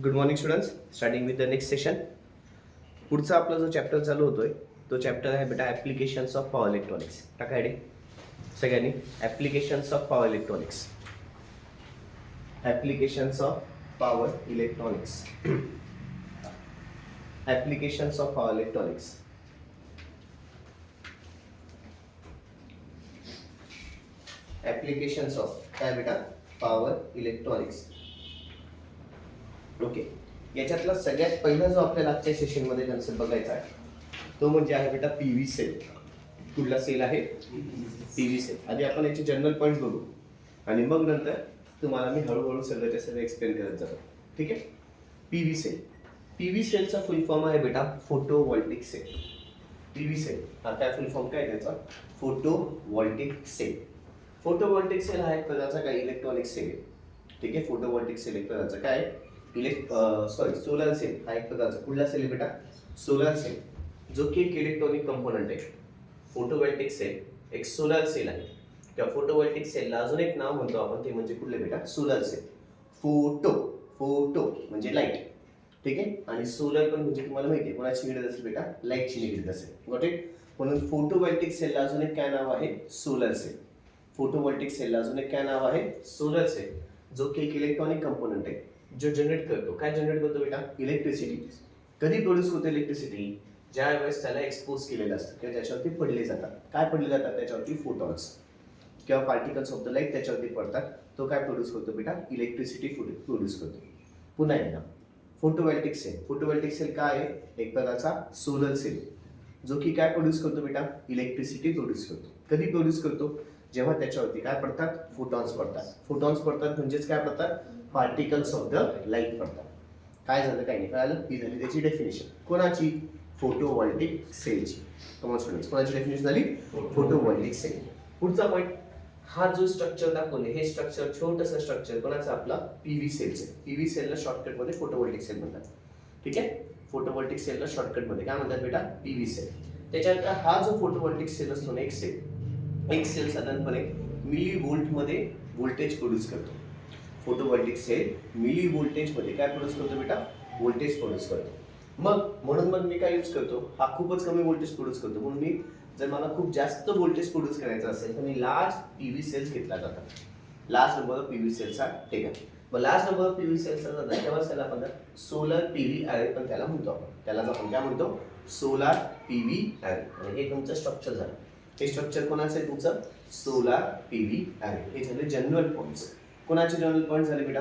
Good morning students. Starting with the next session. पुढचा आपला जो चॅप्टर चालू होतोय तो चॅप्टर आहे बेटा ॲप्लिकेशन्स ऑफ पॉवर इलेक्ट्रॉनिक्स. टाका आयडी सगळ्यांनी. Applications of power electronics. Applications of power electronics. Applications of power electronics. Applications of काय बेटा पॉवर इलेक्ट्रॉनिक्स. ओके. याच्यातला सगळ्यात पहिला जो आपल्याला आजच्या सेशनमध्ये कन्सेप्ट बघायचा आहे तो म्हणजे आहे बेटा पीव्ही सेल. कुठला सेल आहे? PV cell. आधी आपण याचे जनरल पॉईंट्स बघू आणि मग नंतर तुम्हाला मी हळूहळू सगळ्याच्या सगळं एक्सप्लेन करत जातो. ठीक आहे. PV cell. पीव्ही सेलचा फुल फॉर्म आहे बेटा फोटोव्होल्टिक सेल. पीव्ही सेल हा काय फुल फॉर्म काय त्याचा? Photovoltaic sale. फोटोव्होल्टिक सेल हा एक प्रकारचा काय इलेक्ट्रॉनिक सेल आहे. ठीक आहे. फोटोव्होल्टिक सेल एक प्रकारचा काय सोलर सेल हा एक प्रकारचा कुठला सेल आहे बेटा? सोलर सेल, जो की एक इलेक्ट्रॉनिक कंपोनंट आहे. फोटोव्होल्टिक सेल एक सोलर सेल आहे. त्या फोटोव्होल्टिक सेलला अजून एक नाव म्हणतो आपण, ते म्हणजे कुठले बेटा? Solar cell. फोटो म्हणजे लाईट. ठीक आहे. आणि सोलर पण म्हणजे तुम्हाला माहिती आहे कोणाची निगडीत असेल बेटा? लाईटची निगडीत असेल. Got it. म्हणून फोटोव्होल्टिक सेलला अजून एक काय नाव आहे? Solar sale. फोटोव्होल्टिक सेलला अजून एक काय नाव आहे? सोलर सेल, जो की एक इलेक्ट्रॉनिक कंपोनंट आहे जो जनरेट करतो. काय जनरेट करतो बेटा? इलेक्ट्रिसिटी. कधी प्रोड्यूस होते इलेक्ट्रिसिटी? ज्या वेळेस त्याला एक्सपोज केलेलं असतं किंवा ज्याच्यावरती पडले जातात. काय पडले जातात? त्याच्यावरती फोटॉन्स किंवा पार्टिकल्स ऑफ द लाईट त्याच्यावरती पडतात. तो काय प्रोड्यूस करतो बेटा? इलेक्ट्रिसिटी प्रोड्यूस करतो. पुन्हा एकदा फोटोव्होल्टिक सेल. फोटोव्होल्टिक सेल काय आहे? एक प्रकारचा सोलर सेल, जो की काय प्रोड्यूस करतो बेटा? इलेक्ट्रिसिटी प्रोड्यूस करतो. कधी प्रोड्यूस करतो? जेव्हा त्याच्यावरती काय पडतात? फोटॉन्स पडतात. फोटॉन्स पडतात म्हणजेच काय पडतात? पार्टिकल्स ऑफ द लाईट पडतात. काय झालं? काही नाही कळालं. ही झाली त्याची डेफिनेशन. कोणाची? फोटोव्होल्टिक सेलची. कॉमन स्टुडंट्स, कोणाची डेफिनेशन झाली? Photovoltaic sale. पुढचा पॉईंट, हा जो स्ट्रक्चर दाखवले हे स्ट्रक्चर छोटंसं स्ट्रक्चर कोणाचं? आपला पीव्ही सेलचं. पीव्ही सेलला शॉर्टकटमध्ये फोटोव्होल्टिक सेल म्हणतात. ठीक आहे. फोटोव्होल्टिक सेलला शॉर्टकटमध्ये काय म्हणतात बेटा? PV cell. त्याच्यानंतर हा जो फोटोव्होल्टिक सेल असतो ना, एक सेल साधारणपणे मिली व्होल्टमध्ये व्होल्टेज प्रोड्यूस करतो. फोटोव्होल्टिक सेल मिली व्होल्टेजमध्ये काय प्रोड्यूस करतो बेटा? व्होल्टेज प्रोड्यूस करतो. म्हणून मी काय यूज करतो? हा खूपच कमी व्होल्टेज प्रोड्यूस करतो. म्हणून मी जर मला खूप जास्त व्होल्टेज प्रोड्यूस करायचं असेल तर मी लार्ज पीव्ही सेल्स घेतला जातात. लार्ज नंबर ऑफ पीव्ही सेल्सचा टेका. मग लार्ज नंबर ऑफ पीव्ही सेल्सचा जातात तेव्हा त्याला आपण सोलर पीव्ही अरे पण त्याला म्हणतो आपण. त्यालाच आपण काय म्हणतो? सोलार पीव्ही अरे. आणि हे तुमचं स्ट्रक्चर झालं. हे स्ट्रक्चर कोणाचं आहे तुमचं? सोलार पीव्ही अरे. हे झाले जनरल पॉईंट्स. कोणाचे जनरल पॉईंट झाले बेटा?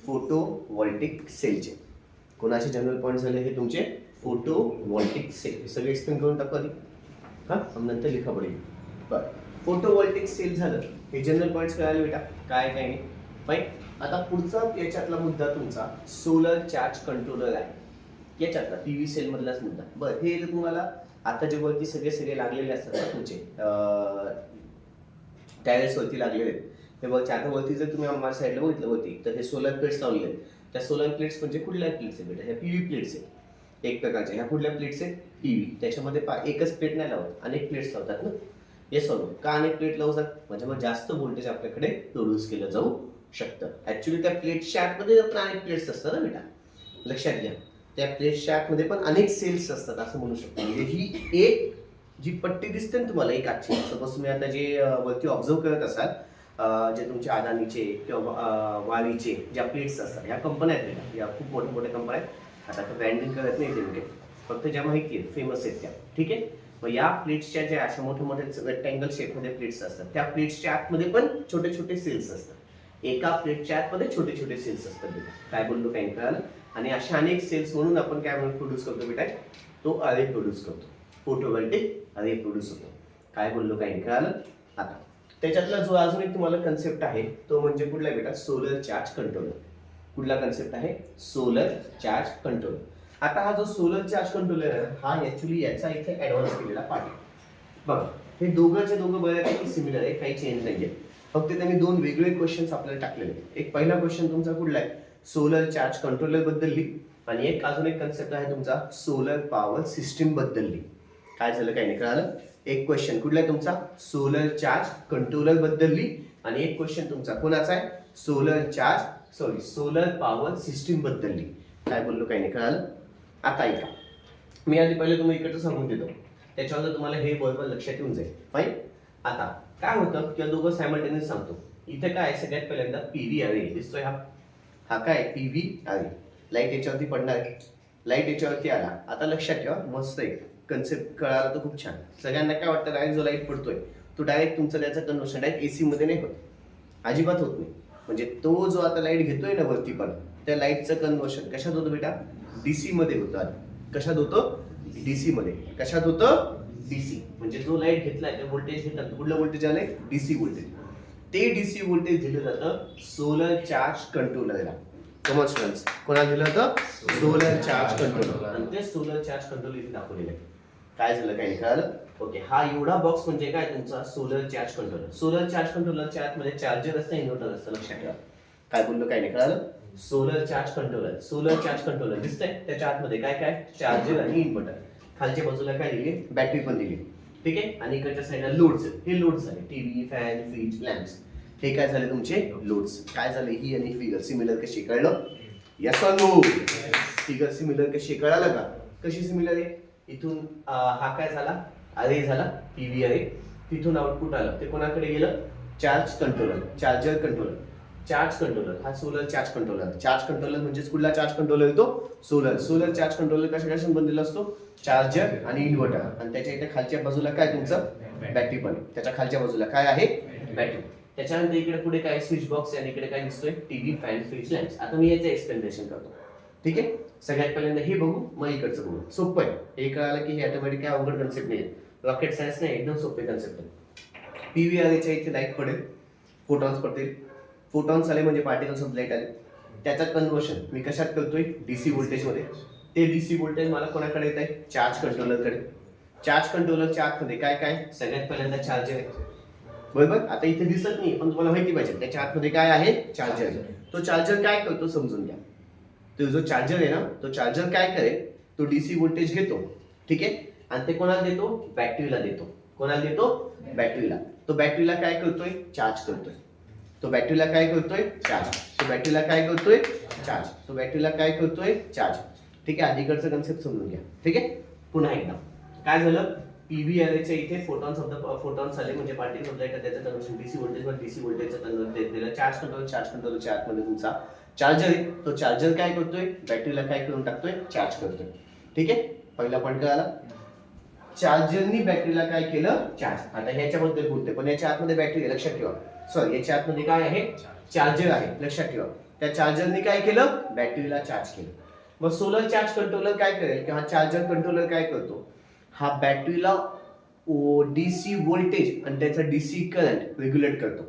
फोटोव्होल्टिक सेलचे. कोणाचे जनरल पॉईंट झाले? हे तुमचे फोटोव्होल्टिक सेल. हे सगळे एक्सप्लेन करून टाकू आधी. नंतर लिखा पडेल. बरं, फोटोव्होल्टिक सेल झालं. हे जनरल पॉईंट्स कळाले बेटा? काय काय नाही. फाईन. आता पुढचा याच्यातला मुद्दा तुमचा सोलर चार्ज कंट्रोलर आहे. याच्यातला पीव्ही सेल मधलाच मुद्दा. बरं, हे तुम्हाला आता जे वरती सगळे लागलेले असतात ना तुमचे टायर्स वरती लागलेले आहेत. हे बघ, आता वरती जर तुम्ही आम्हाला साईडला बघितलं होती तर हे सोलर प्लेट्स लावलेले आहेत. त्या सोलर प्लेट्स म्हणजे कुठल्या प्लेट्स आहेत बेटा? ह्या पीव्ही प्लेट्स आहेत. एक प्रकारच्या. ह्या कुठल्या प्लेट्स आहेत? पीव्ही. त्याच्यामध्ये एकच प्लेट नाही लावत, अनेक प्लेट्स लावतात ना. Yes or no? का अनेक प्लेट लावतात? म्हणजे मग जास्त व्होल्टेज आपल्याकडे प्रोड्यूस केलं जाऊ शकतं. ऍक्च्युली त्या प्लेटच्या आतमध्ये पण अनेक प्लेट्स असतात ना बेटा. लक्षात घ्या, त्या प्लेटच्या आतमध्ये पण अनेक सेल्स असतात असं म्हणू शकतो. म्हणजे ही एक जी पट्टी दिसते ना तुम्हाला एक आजची, सपोज तुम्ही आता जे वरती ऑब्झर्व करत असाल, जे तुमचे अदानीचे किंवा वारीचे ज्या प्लेट्स असतात, ह्या कंपन्या आहेत बेटा. या खूप मोठ्या कंपन्या आहेत. आता ब्रँडिंग करत नाही ते, फक्त ज्या माहिती आहेत फेमस आहेत त्या. ठीक आहे. मग या प्लेट्सच्या ज्या अशा मोठे रेक्टँगल शेपमध्ये प्लेट्स असतात, त्या प्लेट्सच्या आतमध्ये पण छोटे सेल्स असतात. एका प्लेटच्या आतमध्ये छोटे सेल्स असतात बेटा. काय बोललो काही कळालं? आणि अशा अनेक सेल्स म्हणून आपण काय म्हणून प्रोड्यूस करतो बेटा? तो अरे प्रोड्यूस करतो. फोटोव्होल्टिक अरे प्रोड्यूस होतो. काय बोललो काही कळालं? आता त्याच्यातला जो अजून एक तुम्हाला कन्सेप्ट आहे तो म्हणजे कुठला बेटा? Solar charge controller. कुठला कन्सेप्ट आहे? Solar charge controller. आता हा जो सोलर चार्ज कंट्रोलर आहे हा ऍक्च्युली याचा इथे ऍडव्हान्स केलेला पार्ट आहे. बघा, हे दोघं बऱ्यापैकी सिमिलर आहे, काही चेंज नाहीये. फक्त त्यांनी दोन वेगळे क्वेश्चन्स आपल्याला टाकलेले आहेत. एक पहिला क्वेश्चन तुमचा कुठला आहे? सोलर चार्ज कंट्रोलर बद्दलली. आणि एक अजून एक कन्सेप्ट आहे तुमचा सोलर पॉवर सिस्टीम बद्दलली. काय झालं काही नाही कळालं? एक क्वेश्चन कुठला आहे तुमचा? सोलर चार्ज कंट्रोलर बद्दलली. आणि एक क्वेश्चन तुमचा कोणाचा आहे? सोलर पॉवर सिस्टीम बद्दलली. काय बोललो काही नाही कळालं. आता ऐका, मी आधी पहिले तुम्ही इकडचं सांगून देतो, त्याच्यावर तुम्हाला हे बरोबर लक्षात येऊन जाईल. फाईन. आता काय होतं किंवा दोघं सायमल्टेनियस सांगतो. इथे काय सगळ्यात पहिल्यांदा पीव्ही अरे दिसतोय, हा काय पीव्ही अरे. लाईट याच्यावरती पडणार आहे, लाईट याच्यावरती आला. आता लक्षात ठेवा, मस्त आहे कन्सेप्ट, कळाला तर खूप छान. सगळ्यांना काय वाटतं डायरेक्ट जो लाईट पडतोय तो डायरेक्ट तुमचं त्याचं कन्व्हर्शन डायरेक्ट एसी मध्ये नाही होत, अजिबात होत नाही. म्हणजे तो जो आता लाईट घेतोय ना वरती पण, त्या लाईटचं कन्व्हर्शन कशात होतं बेटा? डीसी मध्ये होतं. कशात होतं? डीसी मध्ये. कशात होतं? डीसी. म्हणजे जो लाईट घेतलाय ते व्होल्टेज घेतात, कुठलं व्होल्टेज आलंय? DC voltage. ते डीसी व्होल्टेज दिलं जातं सोलर चार्ज कंट्रोलरला. कॉमन स्टुडंट्स, कोणाला दिलं होतं? Solar charge controller. आणि ते सोलर चार्ज कंट्रोलर इथे दाखवलेलं आहे. काय झालं काही कळालं? ओके, हा एवढा बॉक्स म्हणजे काय तुमचा solar charge controller. Solar charge कंट्रोलरच्या आतमध्ये चार्जर असतं, इन्व्हर्टर असतं. लक्षात ठेवा. काय बोललो काही नाही कळालं? Solar charge controller. Solar charge controller दिसतंय, त्याच्या आतमध्ये काय काय? चार्जर आणि इन्व्हर्टर. खालच्या बाजूला काय दिली? बॅटरी पण दिली. ठीक आहे. आणि इकडच्या साईडला लोड्स. हे लोड्स झाले टीव्ही, फॅन, फ्रीज, लॅम्प्स. हे काय झाले तुमचे लोड्स. काय झाले? ही आणि फिगर सिमिलर कशी कळलं? Yes or no? Figure similar कशी कळालं का? कशी सिमिलर आहे? इथून हा काय झाला? अरे झाला पीव्ही अरे. तिथून आउटपुट आलं, ते कोणाकडे गेलं? Charge controller, charger controller. Charge controller हा solar charge controller. Charge controller म्हणजे कुठला चार्ज कंट्रोलर येतो? सोलर. सोलर चार्ज कंट्रोलर कशापासून बनलेला असतो? चार्जर आणि इन्व्हर्टर. आणि त्याच्या इथे खालच्या बाजूला काय तुमचं? बॅटरी पण. त्याच्या खालच्या बाजूला काय आहे? बॅटरी. त्याच्यानंतर इकडे पुढे काय? स्विच बॉक्स आणि इकडे काय दिसतोय? TV, fan, fridge, lamps. आता मी याचं एक्सप्लेनेशन करतो. ठीक आहे. सगळ्यात पहिल्यांदा हे बघू, मग इकडचं बघू. सोपं आहे. हे कळालं की हे ऑटोमॅटिक काय अवघड कन्सेप्ट नाही, रॉकेट सायन्स नाही, एकदम सोपे कन्सेप्ट आहे. पीव्ही अरेच्या इथे लाईट पडेल, फोटॉन्स पडतील. फोटॉन्स आले म्हणजे पार्टिकल्स ऑफ लाईट आले. त्याचं कन्व्हर्शन मी कशात करतोय? डीसी व्होल्टेजमध्ये. ते डीसी व्होल्टेज मला कोणाकडे येत आहे? चार्ज कंट्रोलरकडे. चार्ज कंट्रोलरच्या आतमध्ये काय काय? सगळ्यात पहिल्यांदा चार्जर आहे, बरोबर. आता इथे दिसत नाही पण तुम्हाला माहिती पाहिजे त्याच्या आतमध्ये काय आहे? चार्जर. तो चार्जर काय करतो समजून घ्या. तो जो चार्जर आहे ना, तो चार्जर काय करेल? तो डीसी व्होल्टेज घेतो, ठीक आहे, आणि ते कोणाला देतो? बॅटरीला देतो. कोणाला देतो? बॅटरीला. तो बॅटरीला काय करतोय? चार्ज करतोय. तो बॅटरीला काय करतोय? चार्ज. तो बॅटरीला काय करतोय? चार्ज. तो बॅटरीला काय करतोय? चार्ज. ठीक आहे. आधीकडचं कन्सेप्ट समजून घ्या. ठीक आहे. पुन्हा एकदा काय झालं? पीव्ही अरेच्या इथे फोटॉन्स आले म्हणजे पार्टिकल्स ऑफ लाईट, त्याचं कन्व्हर्शन डीसी व्होल्टेजवर डीसी व्होल्टेजचं कन्व्हर्ट दिलं. चार्ज कंट्रोलरच्या आतमध्ये तुमचा चार्जर आहे. तो चार्जर काय करतोय? बॅटरीला काय करून टाकतोय? चार्ज करतोय. ठीक आहे. पहिला पॉईंट कळाला. चार्जरनी बॅटरीला काय केलं? चार्ज. आता ह्याच्याबद्दल बोलते पण याच्या आतमध्ये बॅटरी आहे, लक्षात ठेवा. सॉरी, याच्या आतमध्ये काय आहे? चार्जर आहे, लक्षात ठेवा. त्या चार्जरने काय केलं? बॅटरीला चार्ज केलं. मग सोलर चार्ज कंट्रोलर काय करेल? की हा चार्जर कंट्रोलर काय करतो? हा बॅटरीला डीसी व्होल्टेज आणि त्याचा डीसी करंट रेग्युलेट करतो.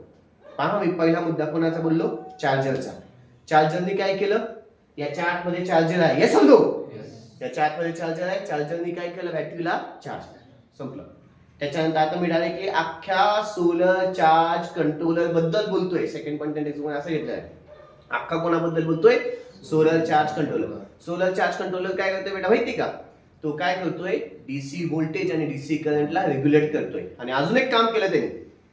पहा, मी पहिला मुद्दा कोणाचा बोललो? चार्जरचा. चार्जरने काय केलं? याच्या आतमध्ये चार्जर आहे, हे समजो. याच्या आतमध्ये चार्जर आहे, चार्जरने काय केलं? बॅटरीला चार्ज. संपलं. त्याच्यानंतर आता मी डायरेक्टली अख्ख्या सोलर चार्ज कंट्रोलर बद्दल बोलतोय. सेकंड पॉईंट असं घेतलंय. अख्खा कोणाबद्दल बोलतोय? Solar charge controller. Solar charge controller काय करतोय बेटा माहिती का? तो काय करतोय? डीसी व्होल्टेज आणि डीसी करंटला रेग्युलेट करतोय. आणि अजून एक काम केलं त्याने.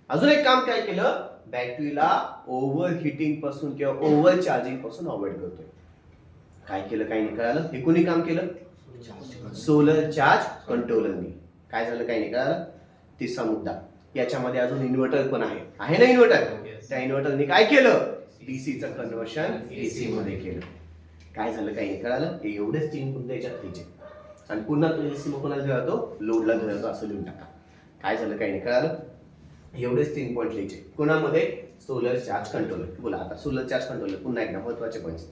अजून एक काम काय केलं? बॅटरीला ओव्हर हिटिंग पासून किंवा ओव्हर चार्जिंग पासून अवॉइड करतोय. काय केलं काही नाही कळालं? हे कोणी काम केलं? सोलर चार्ज कंट्रोलरने. काय झालं काही नाही कळालं? तिसरा मुद्दा, याच्यामध्ये अजून इन्व्हर्टर पण आहे. आहे ना इन्व्हर्टर? त्या इन्व्हर्टरने काय केलं? डीसीचं कन्व्हर्शन एसी मध्ये केलं. काय झालं काही नाही कळालं? हे एवढेच 3 मुद्दे याच्यात लिहायचे. आणि पुन्हा तो एसी मग कोणाला दिला? लोडला दिला, असं लिहून टाका. काय झालं काही नाही कळालं? एवढेच 3 पॉईंट लिहायचे. कोणामध्ये? Solar charge controller. बोला आता सोलर चार्ज कंट्रोलर पुन्हा एकदा महत्वाचे पॉईंट्स.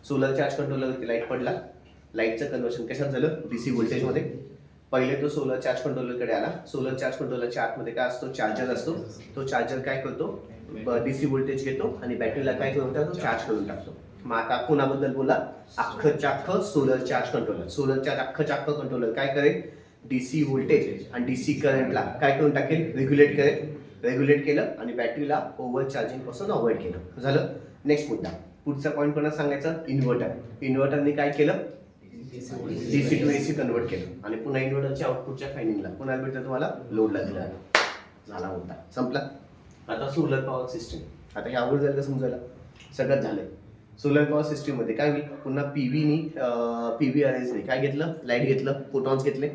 सोलर चार्ज कंट्रोलरवरती लाईट पडला. लाईटचं कन्व्हर्शन कशात झालं? डीसी व्होल्टेजमध्ये. पहिले तो सोलर चार्ज कंट्रोलरकडे आला. सोलर चार्ज कंट्रोलरच्या आतमध्ये काय असतो? चार्जर असतो. तो चार्जर काय करतो? डीसी व्होल्टेज घेतो आणि बॅटरीला काय करून टाकतो? चार्ज करून टाकतो. मग आता कोणाबद्दल बोला? अख्खं solar charge controller. Solar charge अख्खं कंट्रोलर काय करेल? डीसी व्होल्टेज आणि डीसी करंटला काय करून टाकेल? रेग्युलेट करेल. रेग्युलेट केलं आणि बॅटरीला ओव्हर चार्जिंग पासून अवॉइड केलं. झालं. नेक्स्ट मुद्दा, पुढचा पॉईंट कोणाला सांगायचं? इन्व्हर्टर. इन्व्हर्टरने काय केलं? डीसी टू एसी कन्वर्ट केलं. आणि पुन्हा इन्व्हर्टरच्या आउटपुटच्या फायनिंगला कोणाला भेटतं? तुम्हाला लोडला दिला. झाला मुद्दा, संपला. आता सोलर पॉवर सिस्टम. आता हे अवघड झालं का समजायला? सगळं झालंय. सोलर पॉवर सिस्टीम मध्ये काय होईल, पुन्हा पीव्हीनी पीव्ही अरेजने काय घेतलं, लाईट घेतलं, फोटॉन्स घेतले,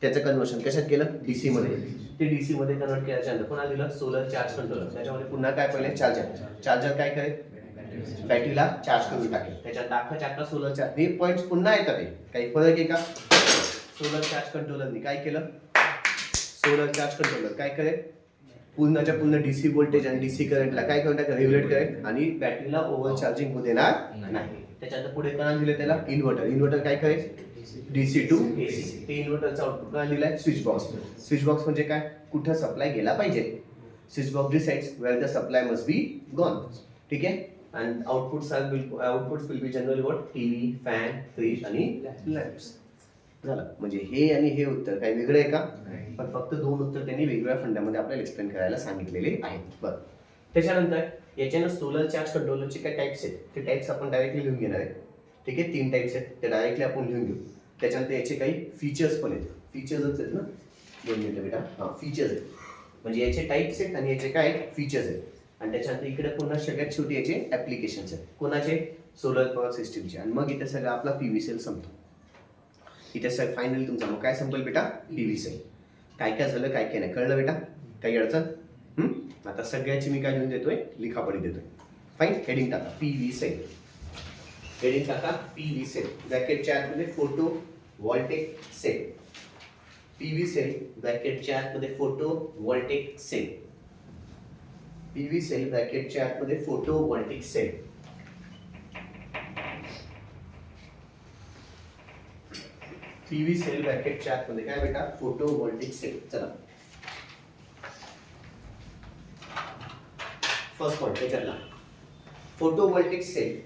त्याचं कन्वर्शन कशात केलं, डीसी मध्ये. ते डीसी मध्ये कन्वर्ट केल्याच्यानंतर पुन्हा दिलं सोलर चार्ज कंट्रोलर. त्याच्यामध्ये पुन्हा काय पहिले चार्जर काय करेल, बॅटरीला चार्ज करून टाकेल. त्याच्यात दाखवा सोलर चार्ज हे पॉईंट्स पुन्हा येतात. काही फरक आहे का. सोलर चार्ज कंट्रोलरने काय केलं, सोलर चार्ज कंट्रोलर काय करेल, पूर्णच्या पूर्ण डीसी व्होल्टेज आणि डीसी करंटला काय करून टाकेल, रेग्युलेट करेल आणि बॅटरीला ओव्हर चार्जिंग होऊ देणार नाही. त्याच्यानंतर पुढे काय दिलं त्याला, इन्व्हर्टर काय करेल, डीसी टू एसी. ते इन्व्हर्टरचा आउटपुट काय दिलाय, स्विच बॉक्स. स्विच बॉक्स म्हणजे काय, कुठं सप्लाय गेला पाहिजे. Switch box decides where the supply must be gone. ठीक आहे. and outputs will be generally what, TV, fan, fridge आणि लॅम्प्स. झालं. म्हणजे हे आणि हे उत्तर काही वेगळे आहे का, पण फक्त दोन उत्तर त्यांनी वेगवेगळ्या फंड्यामध्ये आपल्याला एक्सप्लेन करायला सांगितलेले आहेत. बरं. त्याच्यानंतर याच्यानं सोलर चार्ज कंट्रोलरचे काय टाइप्स आहेत, ते टाइप्स आपण डायरेक्टली लिहून घेणार आहे. ठीक आहे. 3 टाइप्स आहेत, ते डायरेक्टली आपण लिहून घेऊ. त्याच्यानंतर याचे काही फीचर्स पण आहेत. फीचर्सच आहेत ना, 2 मिनिटं बेटा. हां, फीचर्स आहेत. म्हणजे याचे टाइप्स आहेत आणि याचे काय फीचर्स आहेत. आणि त्याच्यानंतर इकडे पुन्हा सगळ्यात शेवटी याचे ऍप्लिकेशन्स आहेत. कोणाचे, सोलर पॉवर सिस्टीमचे. आणि मग इथे सगळं आपला पीव्ही सेल संपतो. इथे सर फायनली तुमचा मग काय संपेल बेटा, पीव्ही सेल. काय काय झालं, काय काय नाही कळलं बेटा, काही अडचण. आता सगळ्याची मी काय लिहून देतोय, लिखापडी देतोय. फाईन. हेडिंग टाका पीव्ही सेल. हेडिंग टाका पीव्ही सेल. ब्रॅकेटच्या आतमध्ये photovoltaic cell. PV cell ब्रॅकेटच्या आतमध्ये photovoltaic cell. PV cell ब्रॅकेटच्या आतमध्ये photovoltaic cell. PV cell ब्रॅकेटच्या आतमध्ये काय बेटा, फोटो व्होल्टेक सेल. चला फर्स्ट पॉइंट त्याच्यातला, photovoltaic cell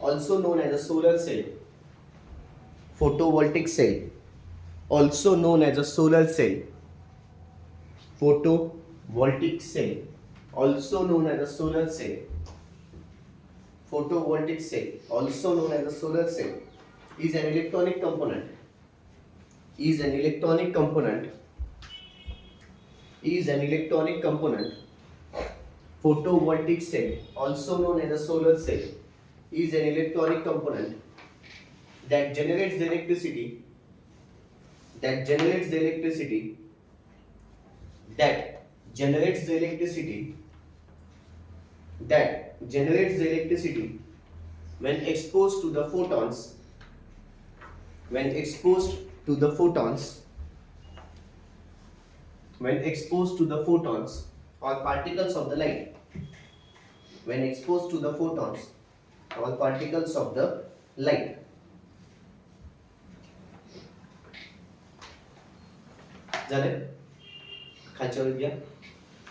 also known as a solar cell. Photovoltaic cell also known as a solar cell. Photo voltaic cell also known as a solar cell. Photovoltaic cell also known as a solar cell is an electronic component. Is an electronic component. Photovoltaic cell also known as a solar cell is an electronic component that generates the electricity. That generates the electricity when exposed to the photons, or particles of the light. When exposed to the photons or particles of the light. झाले. खालच्यावर घ्या.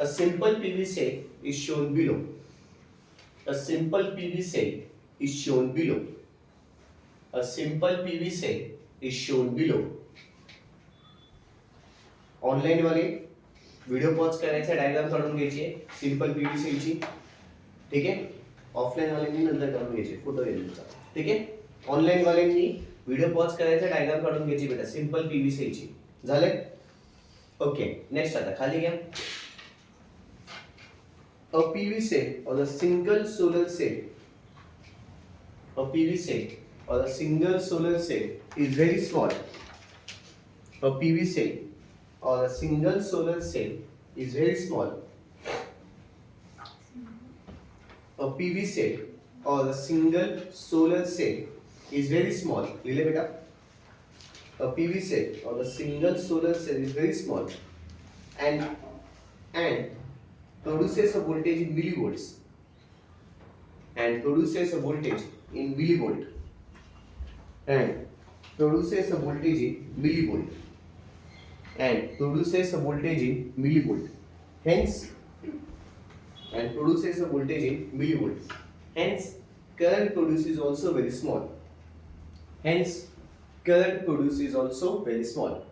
A simple PV cell is shown below. A simple PV cell is shown below. A simple PV cell is shown below. Online वाले video pause करायचा, diagram काढून घ्यायची simple PV सेलची. ठीक आहे. Offline वाल्यांनी नंतर काढून घ्यायचे फोटो एलिमेंटचा. ठीक आहे. ऑनलाईन वाल्यांनी व्हिडिओ पॉज करायचा, डायग्राम काढून घ्यायची बेटा सिंपल पीव्ही सेलची. झाले. ओके. नेक्स्ट आता खाली घ्या. A PV cell or a single solar cell. A PV cell or a single solar cell is very small. A PV cell or a single solar cell is very small. A PV cell or a single solar cell is very small. लिहिले बेटा. A PV cell or a single solar cell is very small and produces a voltage in millivolts. And produces a voltage in millivolt. And produces a voltage in millivolt. And produces a voltage in millivolt. Hence, and produces a voltage in millivolt. Hence, current produced is also very small. Hence, current produced is also very small.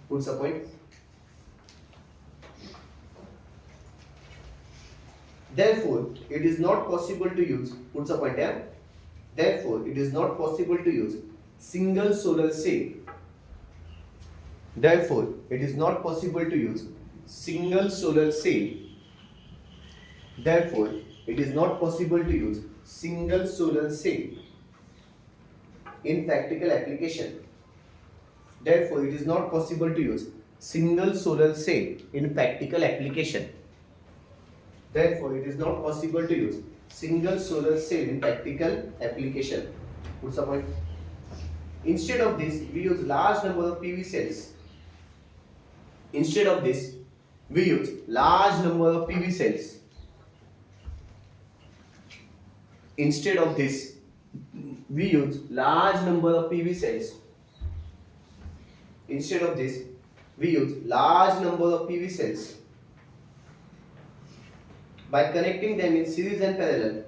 What's the point? Therefore, it is not possible to use. What's the point here? Therefore, it is not possible to use single solar cell. Therefore, it is not possible to use single solar cell. Therefore, it is not possible to use single solar cell in practical application. Therefore, it is not possible to use single solar cell in practical application. Therefore, it is not possible to use single solar cell in practical application. What's the point? Instead of this, we use large number of PV cells. Instead of this, we use large number of PV cells. Instead of this, we use large number of PV cells. Instead of this, we use large number of PV cells. By connecting them in series and parallel.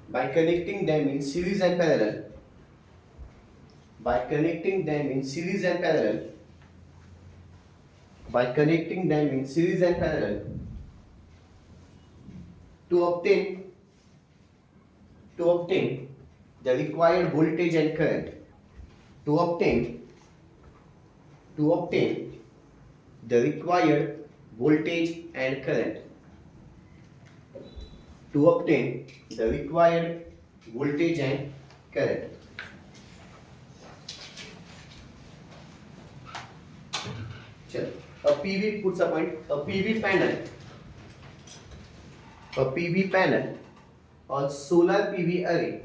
By connecting them in series and parallel. By connecting them in series and parallel. By connecting them in series and parallel. To obtain the required voltage and current. To obtain the required voltage and current. To obtain the required voltage and current. A PV puts a point. A PV panel or solar PV array.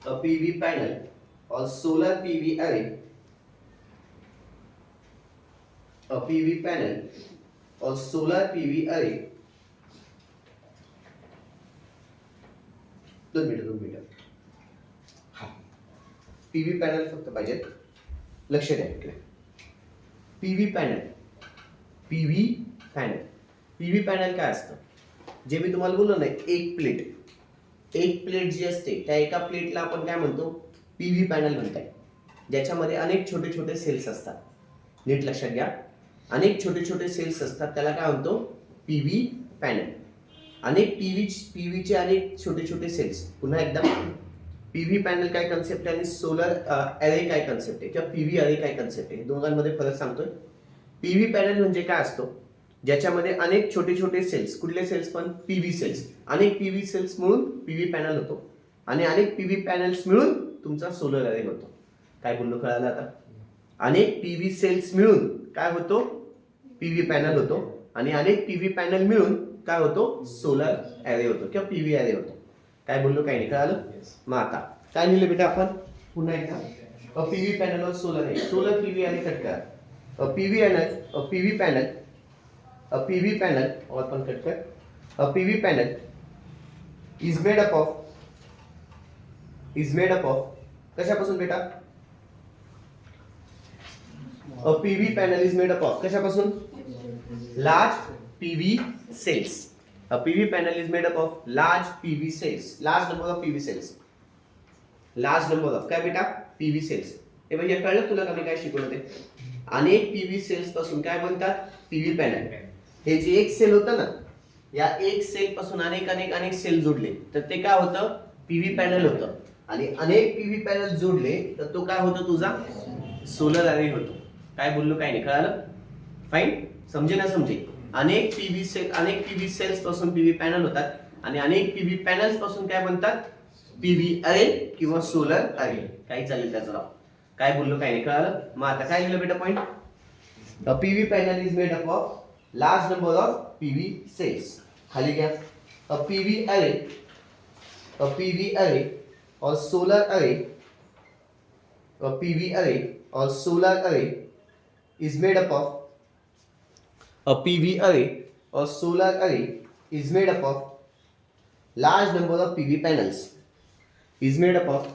A PV panel or solar PV array. A PV panel or solar PV array. 2 minute PV panel फक्त पाहिजे, लक्ष द्या इकडे. PV panel काय असतं? जे मी तुम्हाला बोललो ना, एक प्लेट जी असते त्या एका प्लेटला आपण काय म्हणतो? PV पॅनल म्हणतात, ज्याच्यामध्ये अनेक छोटे छोटे सेल्स असतात. नीट लक्षात घ्या, अनेक छोटे छोटे सेल्स असतात, त्याला काय म्हणतो? PV panel. अनेक पीव्हीचे अनेक छोटे छोटे सेल्स. पुन्हा एकदा, PV पॅनल काय कन्सेप्ट आहे आणि सोलर अरे काय कन्सेप्ट आहे, किंवा PV अरे काय कन्सेप्ट आहे, दोघांमध्ये फरक सांगतोय. PV पॅनल म्हणजे काय असतो? ज्याच्यामध्ये अनेक छोटे छोटे सेल्स. कुठले सेल्स? पण PV सेल्स. अनेक PV सेल्स मिळून PV पॅनल होतो आणि अनेक PV पॅनल्स मिळून तुमचा सोलर अरे होतो. काय बोललो कळालं आता? अनेक PV सेल्स मिळून काय होतो? PV पॅनल होतो आणि अनेक PV पॅनल मिळून काय होतो? सोलर अरे होतो किंवा PV अरे होतो. काय बोललो? काही नाही कळालं? मग आता काय लिहिलं बेटा आपण? पुन्हा एकदा, PV पॅनल और सोलर अरे. सोलर PV अरे कट करा. PV panel और अपन कट कर. PV panel is made up of कशापासून बेटा? PV panel is made up of कशापासून? Large PV cells. A PV panel is made up of large PV cells. Large number of PV cells. Large number of काय बेटा? PV cells. हे भैया कळलं तुला का मी काय शिकवलं ते? अनेक PV सेल्स पासून काय बनतात? PV panel. हे जे एक सेल होतं ना, या एक सेल पासून अनेक सेल जोडले तर ते काय होतं? PV पॅनल होतं. आणि अनेक PV पॅनल जोडले तर तो काय होतो? तुझा सोलर अरे होतो. काय बोललो? काय नाही कळालं? फाईन. समजे ना समजे? अनेक PV सेल्स पासून PV पॅनल होतात आणि अनेक PV पॅनल्स पासून काय बनतात? PV अरे किंवा सोलर अरे. काय चालेल त्याचं नाव? काय बोललो? काय नाही कळालं? मग आता काय लिहिलं बेटा point? A PV panel is made up of large number of PV cells. खाली घ्या. A PV array or solar array. A PV array or solar array is made up of. A PV array or solar array is made up of large number of PV panels. Is made up of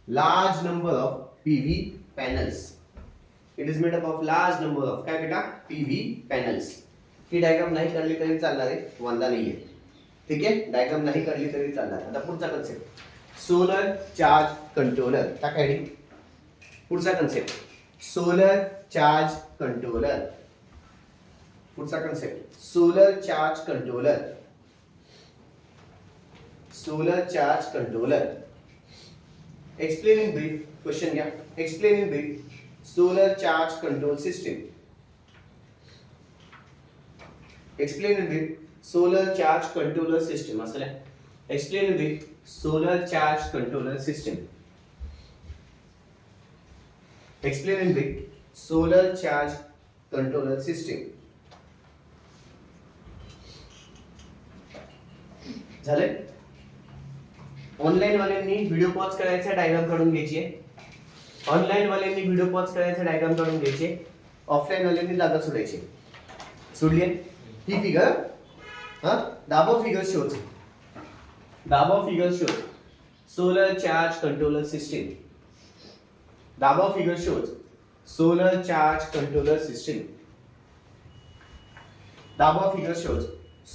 large number of PV panels. It is made up of large number of काय बेटा? PV panels. ही diagram नाही काढली तरी चालणार आहे, वांदा नाहीये. ठीक आहे, डायग्राम नाही काढली तरी चालणार. आता पुढचा कन्सेप्ट, सोलर चार्ज कंट्रोलर. टाका हेडिंग. पुढचा कन्सेप्ट, सोलर चार्ज कंट्रोलर. पुढचा concept, solar charge controller. Solar charge controller. Explain in brief. Question घ्या. Explain in brief solar charge control system. explain with solar charge controller system असं आहे. Explain with solar charge controller system. Explain with solar charge controller system. झाले. Online वाल्यांनी video pause करायचा, diagram काढून घ्यायची आहे. Online वाल्यांनी व्हिडिओ पॉज करायचा, डायग्राम काढून घ्यायचे. ऑफलाईन वाल्यांनी जागा सोडायची. सोडली ही फिगर. हा the above figure shows. The above figure shows solar charge controller system. The above figure shows solar charge controller system. The above figure shows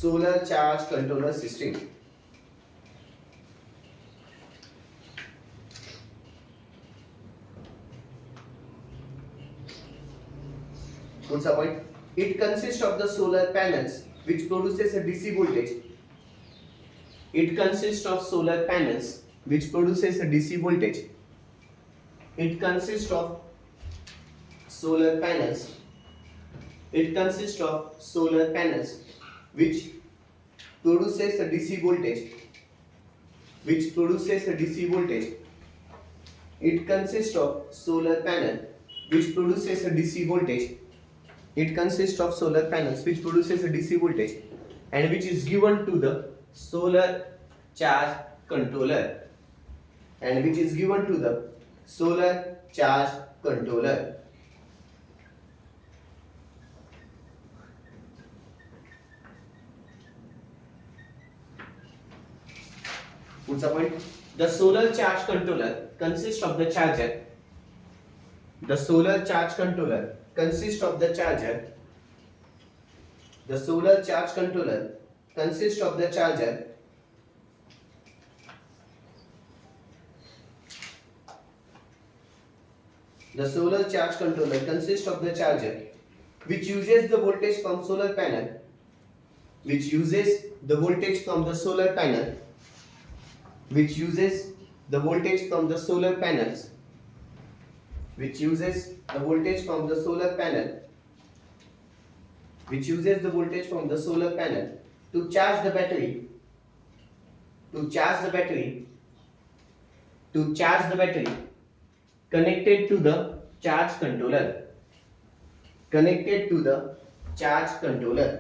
solar charge controller system. पुढचा point. It consists of the solar panels which produces a DC voltage. It consists of solar panels which produces a DC voltage. It consists of solar panels. It consists of solar panels which produces a DC voltage. Which produces a DC voltage. It consists of solar panel which produces a DC voltage. It consists of solar panels which produces a DC voltage and which is given to the solar charge controller. And which is given to the solar charge controller. What's the point? The solar charge controller consists of the charger. The solar charge controller consists of the charger. The solar charge controller consists of the charger. The solar charge controller consists of the charger which uses the voltage from solar panel. Which uses the voltage from the solar panel. Which uses the voltage from the solar panels. Which uses the voltage from the solar panel. Which uses the voltage from the solar panel to charge the battery. To charge the battery. To charge the battery. Connected to the charge controller. Connected to the charge controller.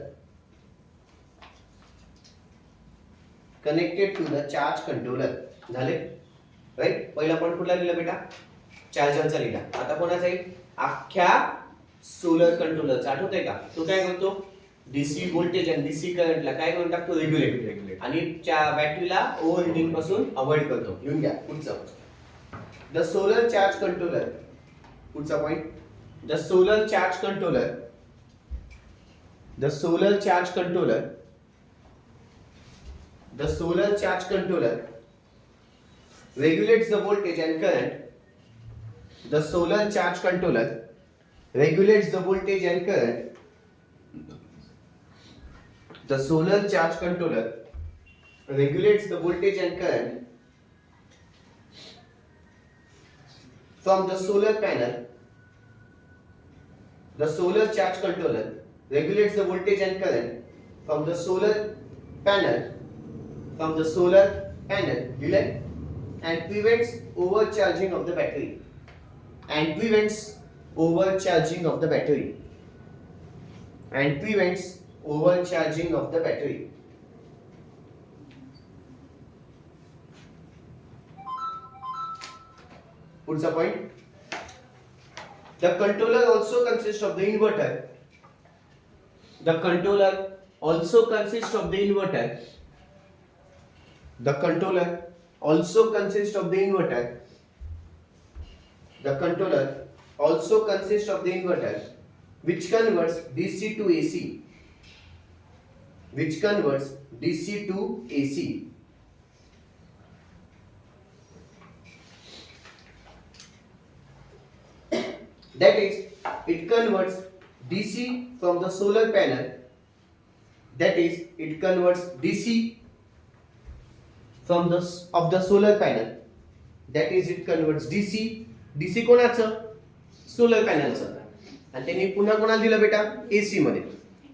Connected to the charge controller. झाले right. पहिला point कुठला लिहिला बेटा? चार्जरचा लिहिला. आता कोणाचा आहे? अख्ख्या सोलर कंट्रोलरचा. आठवतंय का? तो काय करतो? डीसी व्होल्टेज आणि डीसी करंटला काय करून टाकतो? रेग्युलेट. आणि बॅटरीला ओव्हरहीटिंग पासून अवॉइड करतो. लिहून घ्या पुढचं. The solar charge controller. पुढचा point. The solar charge controller. The solar charge controller. The solar charge controller regulates the voltage and current. The solar charge controller regulates the voltage and current. The solar charge controller regulates the voltage and current from the solar panel. The solar charge controller regulates the voltage and current from the solar panel. From the solar panel and prevents overcharging of the battery. And prevents overcharging of the battery. And prevents overcharging of the battery. What's the point? The controller also consists of the inverter. The controller also consists of the inverter. The controller also consists of the inverter. The controller also consists of the inverter which converts DC to AC. Which converts DC to AC. That is, it converts DC from the solar panel. That is, it converts DC from the solar panel. That is, it converts DC कोणाचं? Solar पॅनलचं. आणि त्यांनी पुन्हा कोणाला दिलं बेटा? AC मध्ये.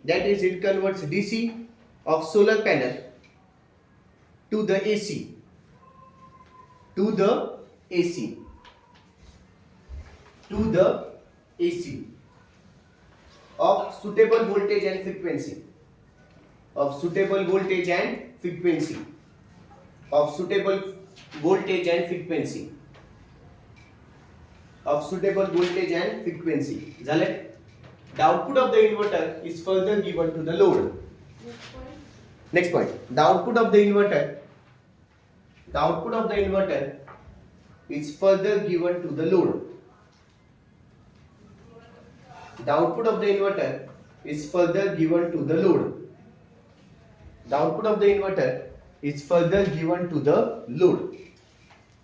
that is it converts DC of solar panel to the AC, to the AC, to the AC of suitable voltage and frequency, of suitable voltage and frequency, of suitable voltage and frequency, of suitable voltage and frequency. झाले? The output of the inverter is further given to the load. Next point. The output of the inverter is further given to the load. The output of the inverter is further given to the load. The output of the inverter is further given to the load.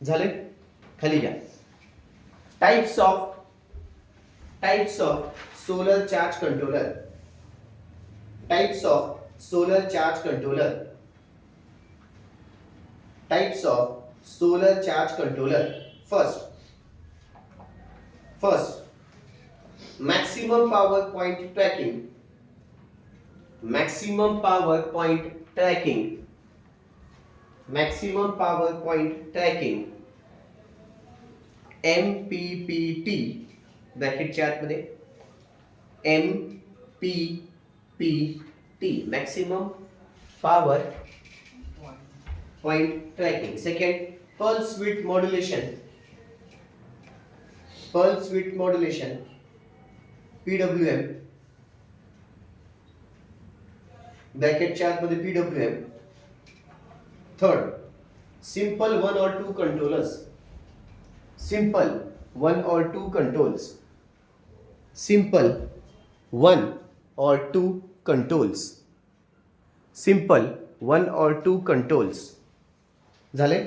झाले? खाली घ्या. Types of solar charge controller. Types of solar charge controller. Types of solar charge controller. First, maximum power point tracking. Maximum power point tracking. Maximum power point tracking. MPPT ब्रॅकेटच्या आतमध्ये MPPT maximum power point tracking. Second, pulse width modulation. Pulse width modulation PWM ब्रॅकेटच्या आतमध्ये PWM. Third, simple 1 or 2 controllers. Simple 1 or 2 controls. Simple 1 or 2 controls. Simple 1 or 2 controls. झाले?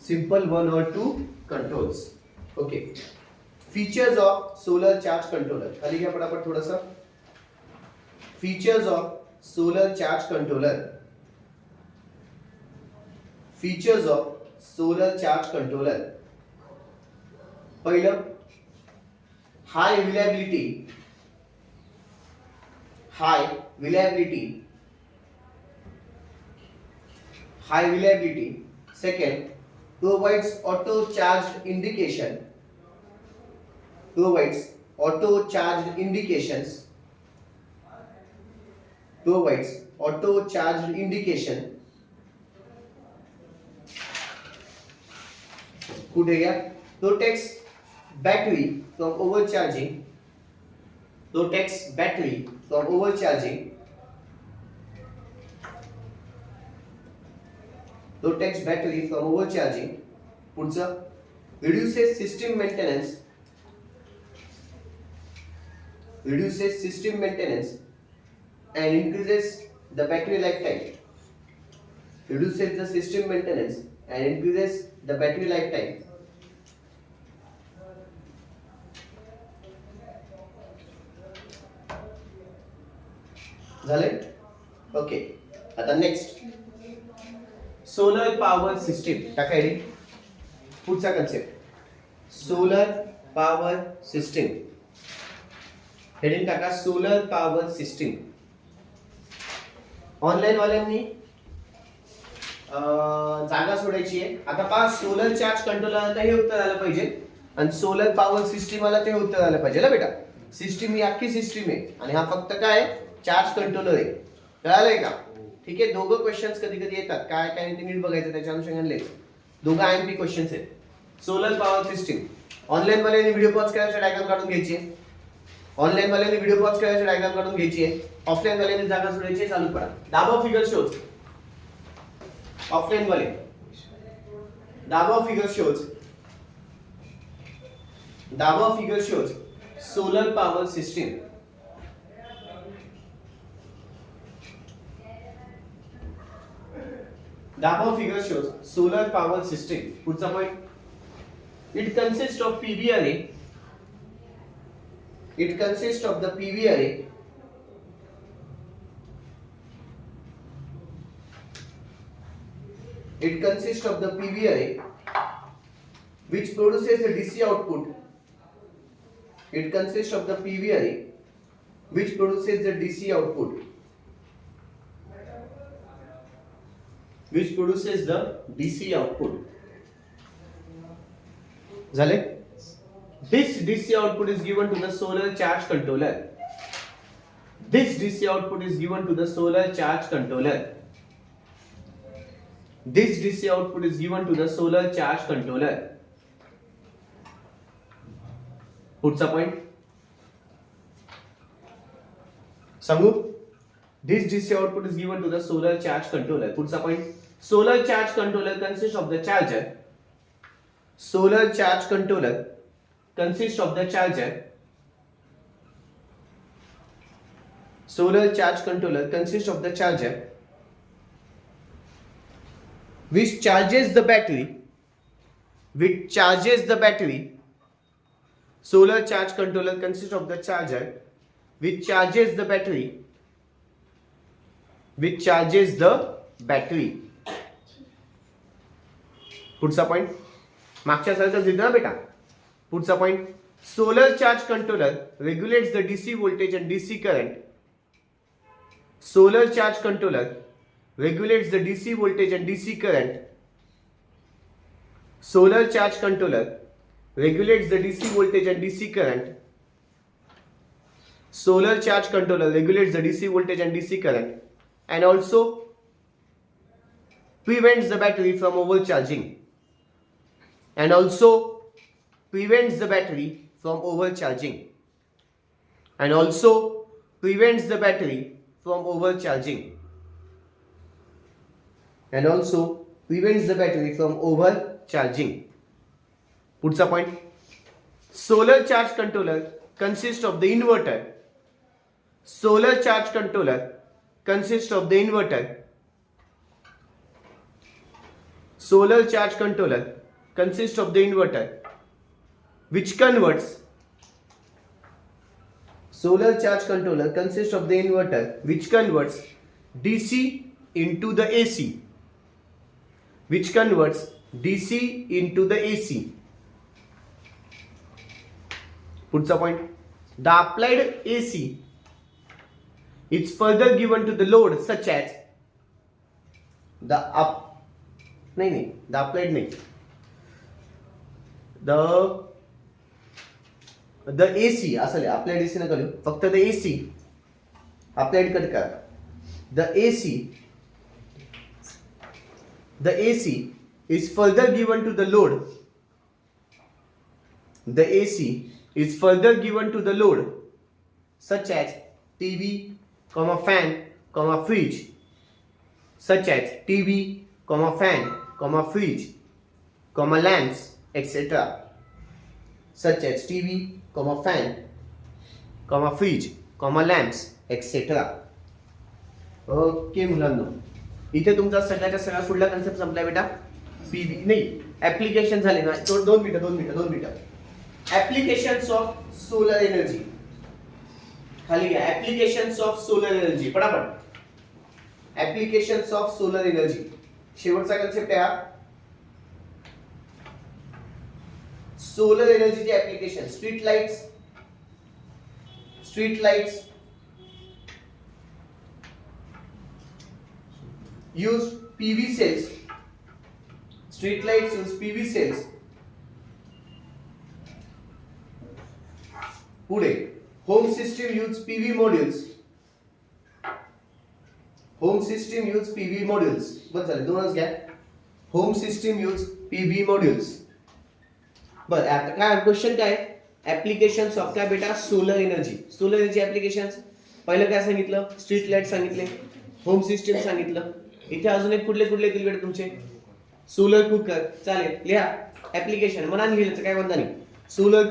Simple 1 or 2 controls. Okay. Features of solar charge controller. खाली घ्या पटापट थोडासा. Features of solar charge controller. Features of solar charge controller. पहिलं, high reliability. High reliability. High reliability. Second, provides auto charged indication. Provides auto charged indications. Provides auto charged indication. कुठे गया? Protects battery from overcharging. Protects battery from overcharging. Protects battery from overcharging. पुढचं, reduces system maintenance. Reduces system maintenance and increases the battery lifetime. Reduces the system maintenance and increases the battery lifetime. झाले? Okay. आता next, solar power system. टाका heading. पुढचा concept, solar power system. Heading टाका, solar power system. Online वाल्यांनी जागा सोडायची आहे. आता पहा, सोलर चार्ज कंट्रोलरला हे उत्तर आलं पाहिजे आणि सोलर पॉवर सिस्टीमला ते उत्तर आलं पाहिजे ना बेटा. सिस्टीम ही अख्खी सिस्टीम आहे आणि हा फक्त काय चार्ज कंट्रोलर आहे. कळालंय का? ठीक आहे. दोघं क्वेश्चन्स कधी कधी येतात, काय काय ते नीट बघायचं. त्याच्या अनुषंगाने दोघं IMP क्वेश्चन्स आहेत. Solar power system. ऑनलाईन वाल्यांनी व्हिडिओ पॉज करायचं, डायग्राम काढून घ्यायची आहे. ऑनलाईन वाल्यांनी व्हिडिओ पॉज करायचं, डायग्राम काढून घ्यायची आहे. ऑफलाईन वाल्यांनी जागा सोडायची, चालू करा. दाबा फिगर शोज. ऑफलाईन वाले the above figure shows. The above figure shows solar power system. The above figure shows solar power system. पुढचा point, it consists of PV array. It consists of the PV array. It consists of the PV array which produces a DC output. It consists of the PV array which produces the DC output, which produces the DC output. झाले? This DC output is given to the solar charge controller. This DC output is given to the solar charge controller. This DC output is given to the solar charge controller. पुढचा point सांगू. This DC output is given to the solar charge controller. पुढचा point. Solar charge controller consists of the charger. Solar charge controller consists of the charger. Solar charge controller consists of the charger which charges the battery. Which charges the battery. Solar charge controller consists of the charger which charges the battery. Which charges the battery. पुढचा point मागच्या सारखंच दिलं ना बेटा. पुढचा point. Solar charge controller रेग्युलेट्स the DC voltage and DC current. Solar charge controller regulates the DC voltage and DC current. Solar charge controller regulates the DC voltage and DC current. Solar charge controller regulates the DC voltage and DC current and also prevents the battery from overcharging. And also prevents the battery from overcharging. And also prevents the battery from overcharging. And also prevents the battery from overcharging. पुढचा point. Solar charge controller consists of the inverter. Solar charge controller consists of the inverter. Solar charge controller consists of the inverter which converts. Solar charge controller consists of the inverter which converts DC into the AC. Which converts DC into the AC. पुढचा point. The applied AC is further given to the load such as the applied the AC असेल. applied AC नका लिहू, फक्त the AC applied cut करा. The AC is further given to the load. The AC is further given to the load such as TV, fan, fridge. Such as TV, fan, fridge, lamps, etc. Such as TV, fan, fridge, lamps, etc. Okay मुलांनो, इथे तुमचा सगळ्याच्या सगळा पुढला concept संपला बेटा. PV नाही application झाले ना. दोन मिनिटं. ऍप्लिकेशन्स ऑफ सोलर एनर्जी खाली घ्या. ऍप्लिकेशन्स ऑफ सोलर एनर्जी पटापट. ऍप्लिकेशन्स ऑफ सोलर एनर्जी शेवटचा कन्सेप्ट आहे हा. सोलर एनर्जीचे application. Street lights use PV cells. Street lights use PV cells. पुढे home system use PV modules. Home system use PV modules. बस झाले, दोनच घ्या. Home system use PV modules. बरं आता काय क्वेश्चन काय. ऍप्लिकेशन्स ऑफ काय बेटा. Solar energy. Solar energy applications. पहिलं काय सांगितलं. स्ट्रीट लाईट सांगितले. होम सिस्टम सांगितलं. इथे अजून एक कुठले येतील बेटा तुमचे. Solar cooker. चालेल लिहा. ऍप्लिकेशन मनाने लिहिलं काय म्हणता नाही. Solar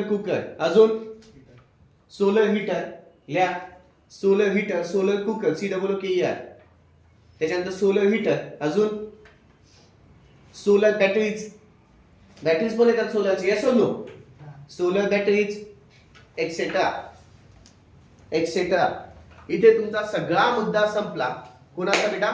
cooker. अजून सोलर हीटर लिहा. Solar heater, solar cooker, COOKER. त्याच्यानंतर सोलर हीटर. अजून सोलर बॅटरीज पण येतात सोलरचे. येस और नो. Solar batteries etcetera. इथे तुमचा सगळा मुद्दा संपला. कोणाचा बेटा.